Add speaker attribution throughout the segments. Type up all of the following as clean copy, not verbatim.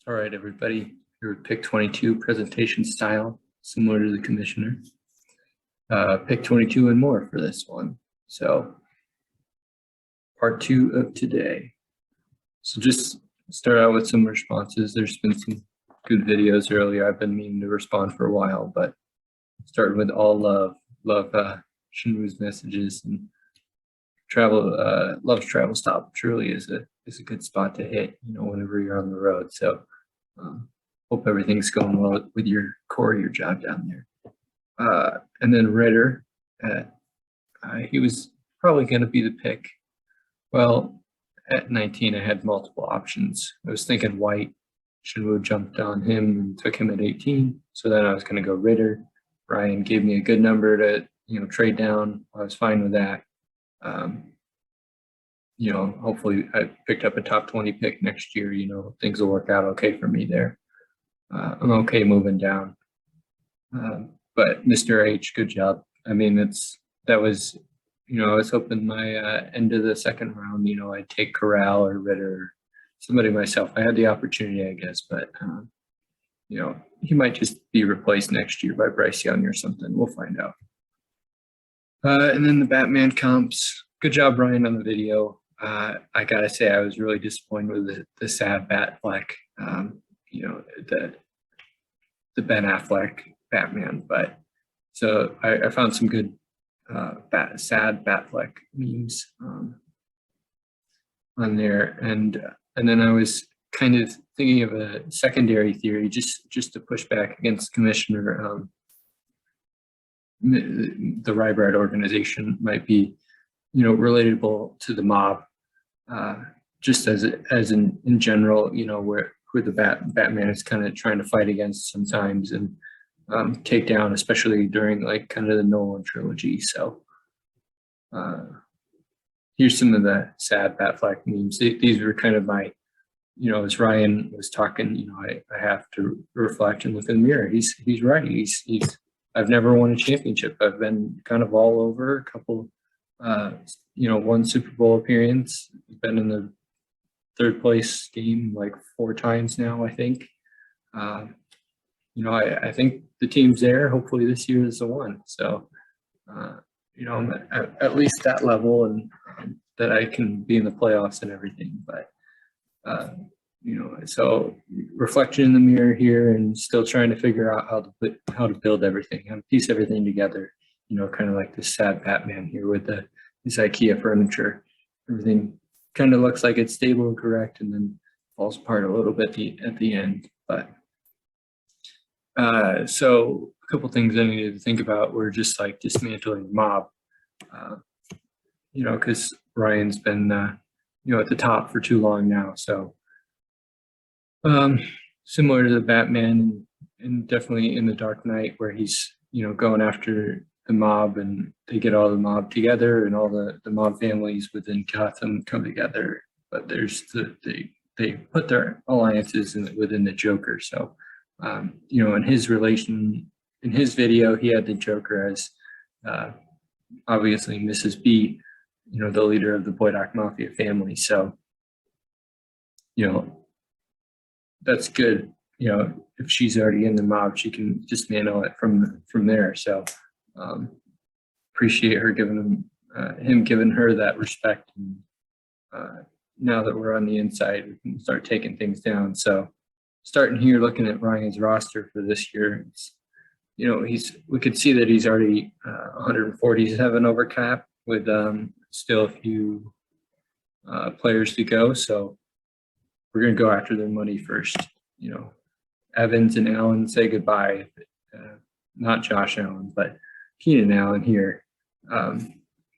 Speaker 1: All right, everybody, your pick 22 presentation style, similar to the commissioner. Pick 22 and more for this one. So part 2 of today. So just start out with some responses. There's been some good videos earlier. I've been meaning to respond for a while, but starting with all love Shinwoo's messages and travel, loves travel stop. Truly is a good spot to hit, whenever you're on the road. So hope everything's going well with your core, your job down there. And then Ritter, he was probably going to be the pick. Well, at 19, I had multiple options. I was thinking White. Shinwoo jumped on him and took him at 18. So then I was going to go Ritter. Ryan gave me a good number to, trade down. I was fine with that. Hopefully I picked up a top 20 pick next year. Things will work out okay for me there. I'm okay moving down. But Mr. H, good job. I mean, I was hoping my end of the second round, I'd take Corral or Ritter, somebody myself. I had the opportunity, I guess, but he might just be replaced next year by Bryce Young or something. We'll find out. And then the Batman comps. Good job, Ryan, on the video. I gotta say, I was really disappointed with the sad Batfleck. The Ben Affleck Batman, but so I found some good sad Batfleck memes on there, and then I was kind of thinking of a secondary theory just to push back against Commissioner. The Rybart organization might be, relatable to the mob, just as in general, where the Batman is kind of trying to fight against sometimes and take down, especially during like kind of the Nolan trilogy. So here's some of the sad Batfleck memes. These were kind of my, as Ryan was talking, I have to reflect and look in the mirror. He's right. I've never won a championship. I've been kind of all over, a couple, one Super Bowl appearance, been in the third place game like 4 times now, I think. I think the team's there. Hopefully this year is the one. So, I'm at least that level and that I can be in the playoffs and everything. But, so reflection in the mirror here and still trying to figure out how to build everything, how to piece everything together, kind of like this sad Batman here with this IKEA furniture. Everything kind of looks like it's stable and correct and then falls apart a little bit at the end. But so a couple things I needed to think about were just like dismantling the mob, because Ryan's been, at the top for too long now. So similar to the Batman and definitely in the Dark Knight where he's, going after the mob and they get all the mob together and all the mob families within Gotham come together. But there's they put their alliances within the Joker. So, in his video, he had the Joker as obviously Mrs. B, the leader of the Boydock Mafia family. So, that's good. If she's already in the mob, she can dismantle it from there. So appreciate her giving him giving her that respect. And now that we're on the inside, we can start taking things down. So starting here, looking at Ryan's roster for this year, we could see that he's already 147 over cap with still a few players to go. So we're going to go after their money first. Evans and Allen say goodbye. Not Josh Allen, but Keenan Allen here.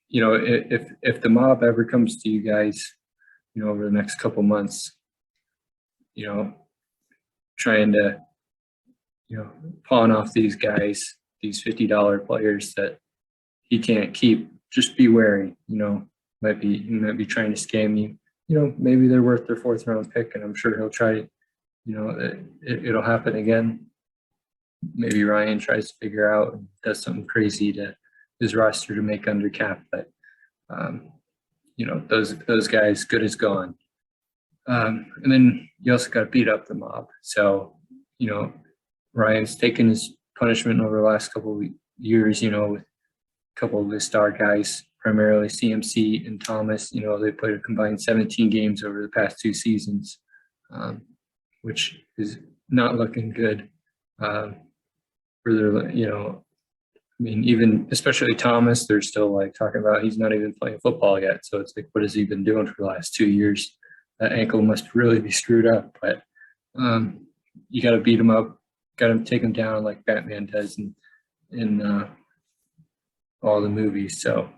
Speaker 1: If the mob ever comes to you guys, over the next couple months, trying to, pawn off these guys, these $50 players that he can't keep, just be wary. He might be trying to scam you. Maybe they're worth their 4th round pick, and I'm sure he'll try. It'll happen again. Maybe Ryan tries to figure out and does something crazy to his roster to make under cap, but those guys good as gone. And then you also got to beat up the mob. So, Ryan's taken his punishment over the last couple of years, with a couple of his star guys, primarily CMC and Thomas. They played a combined 17 games over the past 2 seasons, which is not looking good for their, even especially Thomas, they're still like talking about he's not even playing football yet. So it's like, what has he been doing for the last 2 years? That ankle must really be screwed up, but you got to beat him up, got to take him down like Batman does in all the movies. So,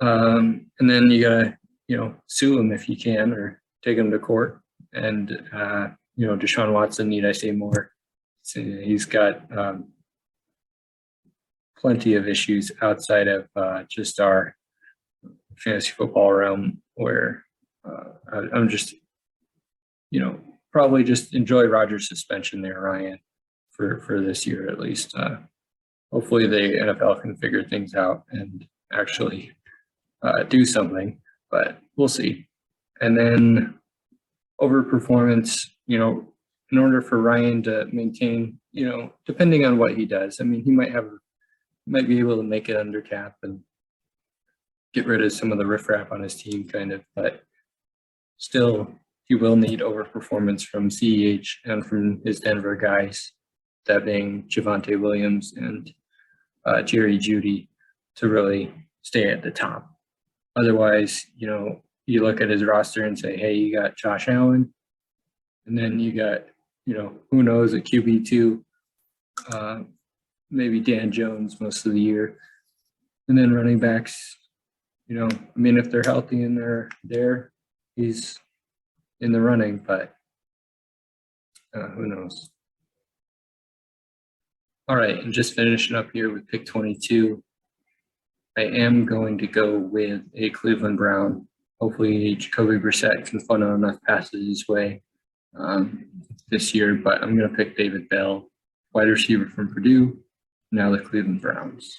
Speaker 1: and then you got to, sue him if you can, or take him to court. And, Deshaun Watson, need I say more? So he's got plenty of issues outside of just our fantasy football realm, where I'm just, probably just enjoy Rodgers' suspension there, Ryan, for this year at least. Hopefully the NFL can figure things out and actually do something, but we'll see. And then overperformance, in order for Ryan to maintain, depending on what he does, I mean, he might be able to make it under cap and get rid of some of the riffraff on his team, kind of, but still, he will need overperformance from CEH and from his Denver guys, that being Javonte Williams and Jerry Jeudy, to really stay at the top. Otherwise, you look at his roster and say, hey, you got Josh Allen, and then you got, who knows, at QB2, maybe Dan Jones most of the year. And then running backs, if they're healthy and they're there, he's in the running, but who knows? All right, and just finishing up here with pick 22, I am going to go with a Cleveland Brown. Hopefully Jacoby Brissett can funnel enough passes his way this year, but I'm going to pick David Bell, wide receiver from Purdue, now the Cleveland Browns.